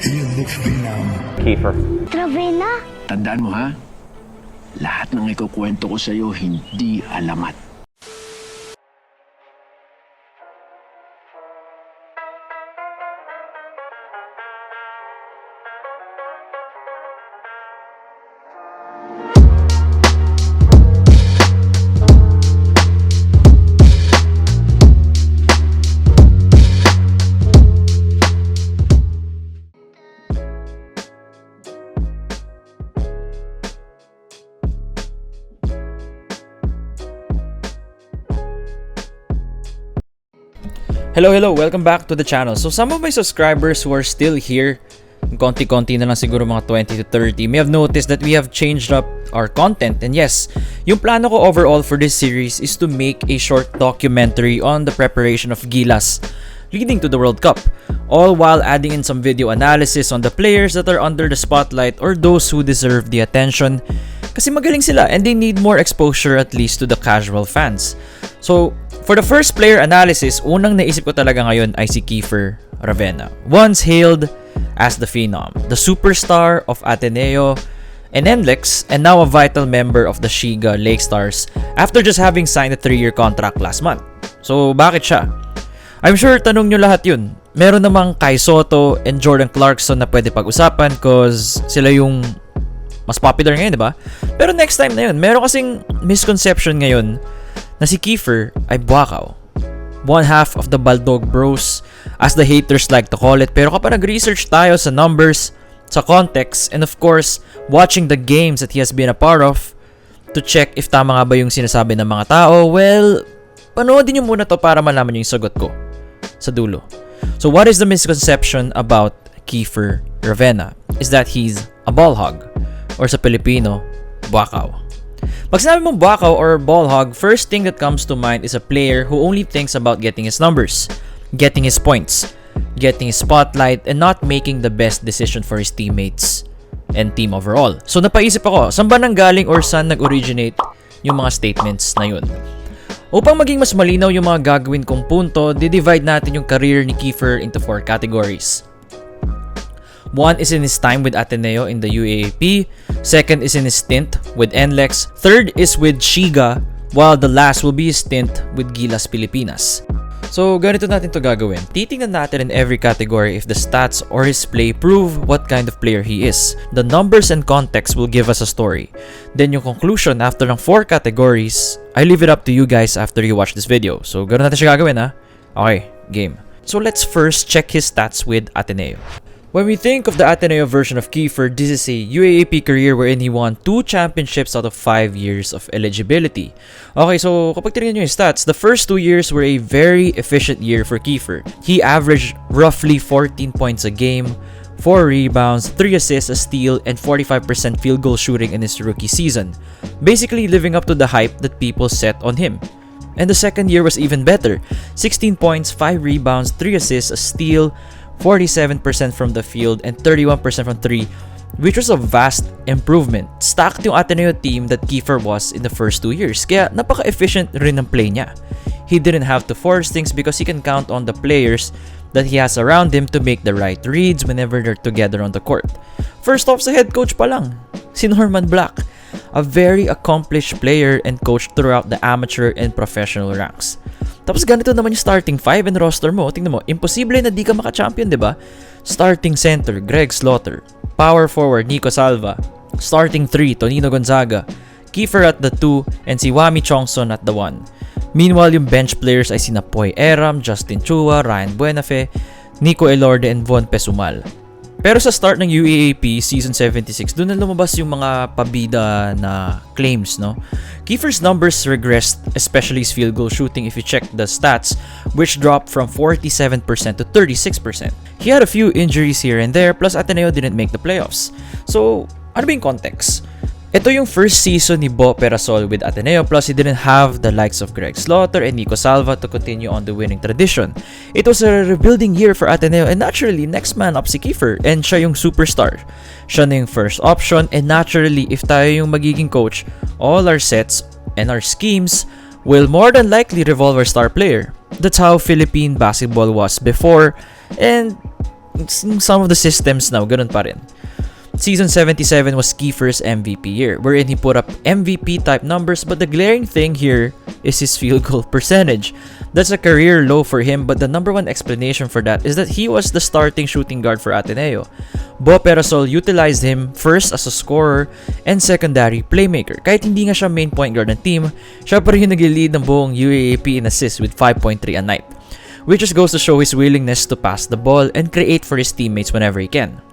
Kiefer Ravena? Tandaan mo ha, lahat ng ikukwento ko sa'yo hindi alamat. Hello, welcome back to the channel. So some of my subscribers who are still here, konti-konti na lang siguro mga 20 to 30, may have noticed that we have changed up our content. And yes, yung plano ko overall for this series is to make a short documentary on the preparation of Gilas leading to the World Cup, all while adding in some video analysis on the players that are under the spotlight or those who deserve the attention. Kasi magaling sila and they need more exposure at least to the casual fans. So, for the first player analysis, unang naisip ko talaga ngayon ay si Kiefer Ravena. Once hailed as the Phenom, the superstar of Ateneo and NLEX, and now a vital member of the Shiga Lakestars after just having signed a 3-year contract last month. So, bakit siya? I'm sure tanong nyo lahat yun. Meron namang kay Sotto and Clarkson na pwede pag-usapan cause sila yung mas popular ngayon, di ba? Pero next time na yun, meron kasing misconception ngayon na si Kiefer ay bwakaw. One half of the baldog bros, as the haters like to call it. Pero kapag nag-research tayo sa numbers, sa context, and of course, watching the games that he has been a part of, to check if tama nga ba yung sinasabi ng mga tao, well, panoodin nyo muna to para malaman nyo yung sagot ko sa dulo. So what is the misconception about Kiefer Ravena? Is that he's a ball hog, or sa Pilipino, bwakaw. Pag sinabi mong bwakaw or ball hog, first thing that comes to mind is a player who only thinks about getting his numbers, getting his points, getting his spotlight, and not making the best decision for his teammates and team overall. So napaisip ako, saan ba nanggaling or saan nag-originate yung mga statements na yun? Upang maging mas malinaw yung mga gagawin kong punto, di-divide natin yung career ni Kiefer into 4 categories. One is in his time with Ateneo in the UAAP. Second is in his stint with NLEX. Third is with Shiga, while the last will be his stint with Gilas, Pilipinas. So, ganito natin to gagawin. Titingnan natin in every category if the stats or his play prove what kind of player he is. The numbers and context will give us a story. Then yung conclusion after ng 4 categories, I leave it up to you guys after you watch this video. So, ganun natin siya gagawin ha. Okay, game. So, let's first check his stats with Ateneo. When we think of the Ateneo version of Kiefer, this is a UAAP career wherein he won 2 championships out of 5 years of eligibility. Okay, so kapag tinignan nyo yung stats, the first 2 years were a very efficient year for Kiefer. He averaged roughly 14 points a game, 4 rebounds, 3 assists, a steal, and 45% field goal shooting in his rookie season. Basically living up to the hype that people set on him. And the second year was even better. 16 points, 5 rebounds, 3 assists, a steal, 47% from the field, and 31% from 3, which was a vast improvement. Stacked yung Ateneo team that Kiefer was in the first 2 years. Kaya napaka-efficient rin ng play niya. He didn't have to force things because he can count on the players that he has around him to make the right reads whenever they're together on the court. First off sa head coach pa lang, si Norman Black. A very accomplished player and coach throughout the amateur and professional ranks. Tapos ganito naman yung starting 5 and roster mo. Tingnan mo, imposible na di ka maka-champion, di ba? Starting center, Greg Slaughter. Power forward, Nico Salva. Starting 3, Tonino Gonzaga. Kiefer at the 2, and si Wami Chongson at the 1. Meanwhile, yung bench players ay sina Poy Eram, Justin Chua, Ryan Buenafe, Nico Elorde, and Von Pesumal. Pero sa start ng UAAP Season 76, doon na lumabas yung mga pabida na claims, no? Kiefer's numbers regressed, especially his field goal shooting if you check the stats, which dropped from 47% to 36%. He had a few injuries here and there, plus Ateneo didn't make the playoffs. So, ano ba yung context? Ito yung first season ni Bo Perasol with Ateneo, plus he didn't have the likes of Greg Slaughter and Nico Salva to continue on the winning tradition. It was a rebuilding year for Ateneo, and naturally, next man up si Kiefer, and siya yung superstar. Siya na yung first option, and naturally, if tayo yung magiging coach, all our sets and our schemes will more than likely revolve our star player. That's how Philippine basketball was before, and some of the systems now, ganun pa rin. Season 77 was Kiefer's MVP year, wherein he put up MVP type numbers, but the glaring thing here is his field goal percentage. That's a career low for him, but the number one explanation for that is that he was the starting shooting guard for Ateneo. Bo Perasol utilized him first as a scorer and secondary playmaker. Kahit hindi nga siya main point guard ng team, siya pa rin yung nag-lead ng buong UAAP in assists with 5.3 a night, which just goes to show his willingness to pass the ball and create for his teammates whenever he can.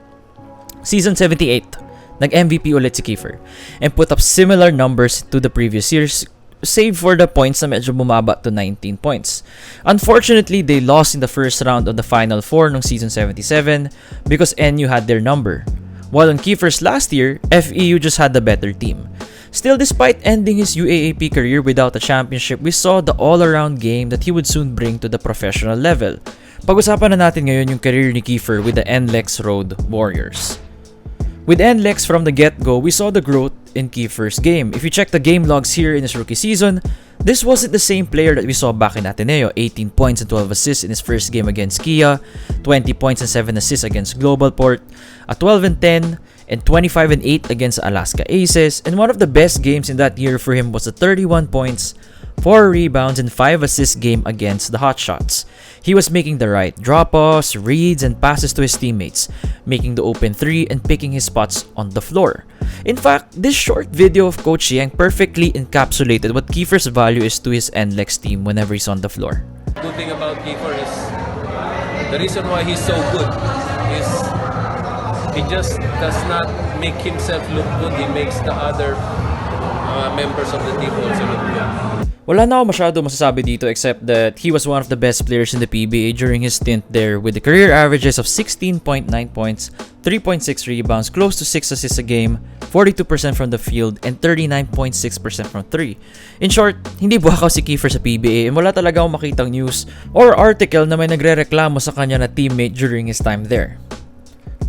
Season 78, nag-MVP ulit si Kiefer and put up similar numbers to the previous years, save for the points na medyo bumaba to 19 points. Unfortunately, they lost in the first round of the Final Four ng Season 77 because NU had their number. While on Kiefer's last year, FEU just had the better team. Still, despite ending his UAAP career without a championship, we saw the all-around game that he would soon bring to the professional level. Pag-usapan na natin ngayon yung career ni Kiefer with the NLEX Road Warriors. With NLEX from the get-go, we saw the growth in Kiefer's game. If you check the game logs here in his rookie season, this wasn't the same player that we saw back in Ateneo. 18 points and 12 assists in his first game against Kia, 20 points and 7 assists against Globalport, a 12 and 10, and 25 and 8 against Alaska Aces, and one of the best games in that year for him was the 31 points, 4 rebounds, and 5 assists game against the Hotshots. He was making the right drop-offs, reads, and passes to his teammates, making the open three and picking his spots on the floor. In fact, this short video of Coach Yang perfectly encapsulated what Kiefer's value is to his NLEX team whenever he's on the floor. The good thing about Kiefer is the reason why he's so good is he just does not make himself look good, he makes the other members of the team also look good. Wala na ako masyado masasabi dito except that he was one of the best players in the PBA during his stint there with the career averages of 16.9 points, 3.6 rebounds, close to 6 assists a game, 42% from the field, and 39.6% from 3. In short, hindi bwakaw si Kiefer sa PBA and wala talaga akong makitang news or article na may nagre-reklamo sa kanya na teammate during his time there.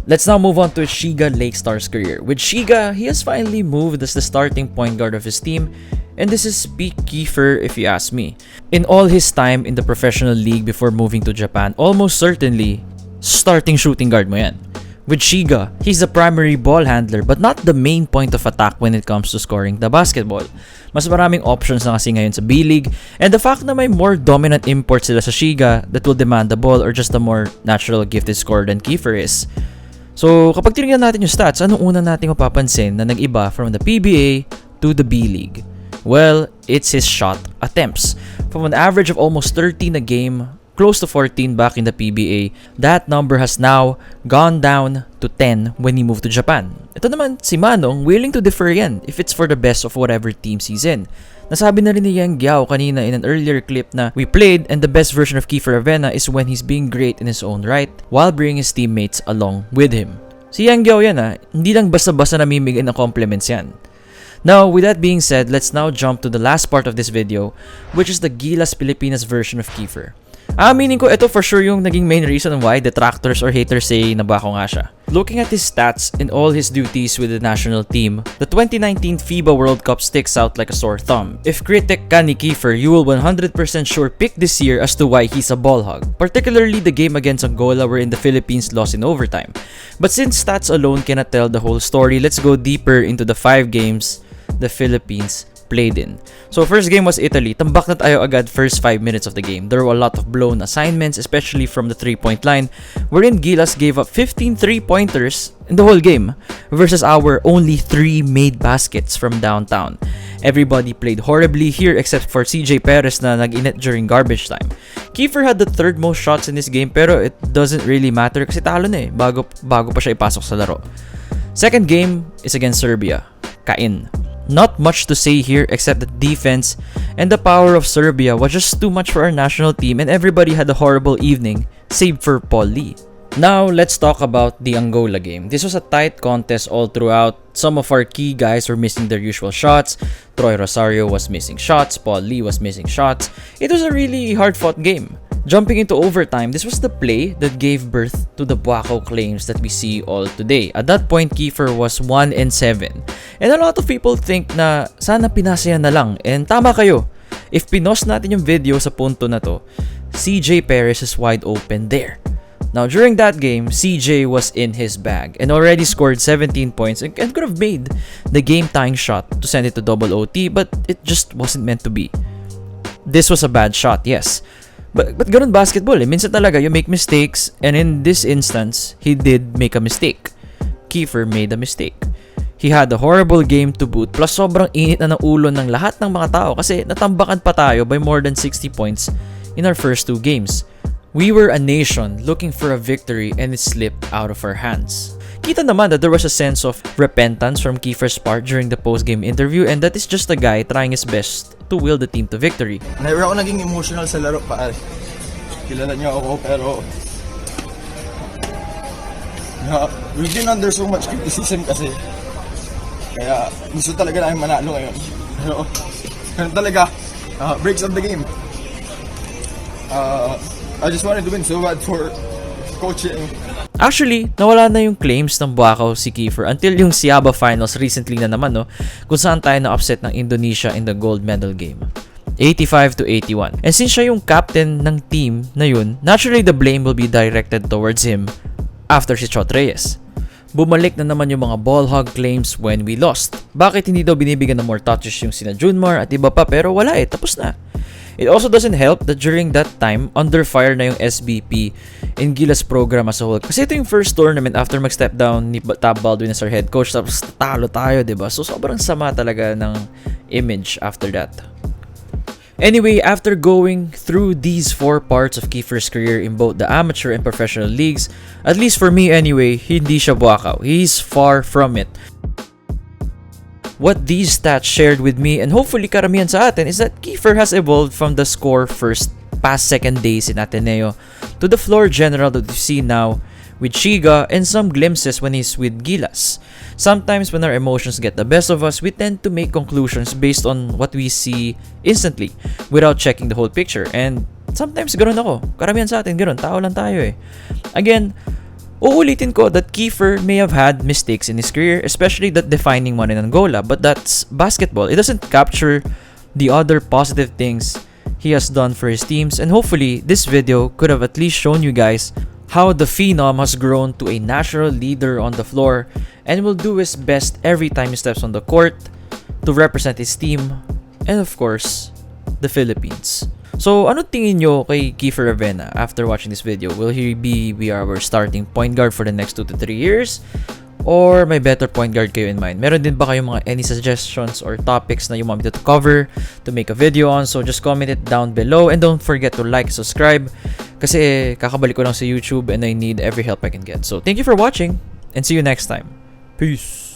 Let's now move on to his Shiga Lakestars career. With Shiga, he has finally moved as the starting point guard of his team, and this is peak Kiefer if you ask me. In all his time in the professional league before moving to Japan, almost certainly, starting shooting guard mo yan. With Shiga, he's the primary ball handler but not the main point of attack when it comes to scoring the basketball. Mas maraming options na kasi ngayon sa B-League, and the fact na may more dominant imports sila sa Shiga that will demand the ball or just a more natural gifted scorer than Kiefer is. So, kapag tinignan natin yung stats, anong una natin mapapansin na nag-iba from the PBA to the B-League? Well, it's his shot attempts. From an average of almost 13 a game, close to 14 back in the PBA, that number has now gone down to 10 when he moved to Japan. Ito naman, si Manong, willing to defer yan if it's for the best of whatever team he's in. Nasabi na rin ni Yang Giao kanina in an earlier clip na we played and the best version of Kiefer Ravena is when he's being great in his own right while bringing his teammates along with him. Si Yang Giao yan hindi lang basta-basta namimigay ng compliments yan. Now, with that being said, let's now jump to the last part of this video, which is the Gilas Pilipinas version of Kiefer. Aminin ko, ito for sure yung naging main reason why detractors or haters say na bako nga siya. Looking at his stats and all his duties with the national team, the 2019 FIBA World Cup sticks out like a sore thumb. If critic ka ni Kiefer, you will 100% sure pick this year as to why he's a ball hog, particularly the game against Angola wherein the Philippines lost in overtime. But since stats alone cannot tell the whole story, let's go deeper into the 5 games the Philippines played in. So first game was Italy. Tambak na tayo agad first 5 minutes of the game. There were a lot of blown assignments, especially from the 3-point line, wherein Gilas gave up 15 3-pointers in the whole game versus our only 3 made baskets from downtown. Everybody played horribly here except for CJ Perez na nag-init during garbage time. Kiefer had the 3rd most shots in this game pero it doesn't really matter kasi talo na bago pa siya ipasok sa laro. Second game is against Serbia. Kain. Not much to say here except that defense and the power of Serbia was just too much for our national team and everybody had a horrible evening, save for Paul Lee. Now, let's talk about the Angola game. This was a tight contest all throughout. Some of our key guys were missing their usual shots. Troy Rosario was missing shots. Paul Lee was missing shots. It was a really hard-fought game. Jumping into overtime, this was the play that gave birth to the bwakaw claims that we see all today. At that point, Kiefer was 1-7. And a lot of people think na sana pinasaya na lang. And tama kayo. If pinost natin yung video sa punto na to, CJ Perez is wide open there. Now, during that game, CJ was in his bag and already scored 17 points and could have made the game-tying shot to send it to double OT, but it just wasn't meant to be. This was a bad shot, yes. But ganun basketball eh. Minsan talaga you make mistakes, and in this instance, he did make a mistake. Kiefer made a mistake. He had a horrible game to boot, plus sobrang init na ng ulo ng lahat ng mga tao kasi natambakan pa tayo by more than 60 points in our first 2 games. We were a nation looking for a victory and it slipped out of our hands. Kita naman that there was a sense of repentance from Kiefer's part during the post-game interview, and that is just a guy trying his best to will the team to victory. Never ako naging emotional sa laro pa. Kilala niyo ako pero we've been under so much criticism kasi. Kaya gusto talaga namin manalo ngayon. Pero ganun talaga, breaks of the game. I just wanted to win so bad for coaching. Actually, nawala na yung claims ng bwakaw si Kiefer until yung Siaba Finals recently na naman, no, kung saan tayo na-upset ng Indonesia in the gold medal game. 85-81. And since siya yung captain ng team na yun, naturally the blame will be directed towards him after si Chot Reyes. Bumalik na naman yung mga ball hog claims when we lost. Bakit hindi daw binibigyan ng more touches yung sina Junmar at iba pa, pero wala eh, tapos na. It also doesn't help that during that time, under fire na yung SBP in Gilas program as a whole. Kasi ito yung first tournament after mag-step down ni Tab Baldwin as our head coach, tapos talo tayo, diba? So sobrang sama talaga ng image after that. Anyway, after going through these 4 parts of Kiefer's career in both the amateur and professional leagues, at least for me anyway, hindi siya bwakaw. He's far from it. What these stats shared with me, and hopefully karamihan sa atin, is that Kiefer has evolved from the score first past second days in Ateneo to the floor general that we see now with Shiga and some glimpses when he's with Gilas. Sometimes when our emotions get the best of us, we tend to make conclusions based on what we see instantly without checking the whole picture. And sometimes ganoon ako. Karamihan sa atin ganoon. Tao lang tayo eh. Again, uulitin ko that Kiefer may have had mistakes in his career, especially that defining one in Angola, but that's basketball. It doesn't capture the other positive things he has done for his teams, and hopefully this video could have at least shown you guys how the Phenom has grown to a natural leader on the floor and will do his best every time he steps on the court to represent his team and of course, the Philippines. So, ano tingin nyo kay Kiefer Ravena after watching this video? Will he be our starting point guard for the next 2 to 3 years? Or may better point guard kayo in mind? Meron din ba kayong mga any suggestions or topics na you want me to cover to make a video on? So, just comment it down below and don't forget to like, subscribe kasi kakabalik ko lang sa YouTube and I need every help I can get. So, thank you for watching and see you next time. Peace!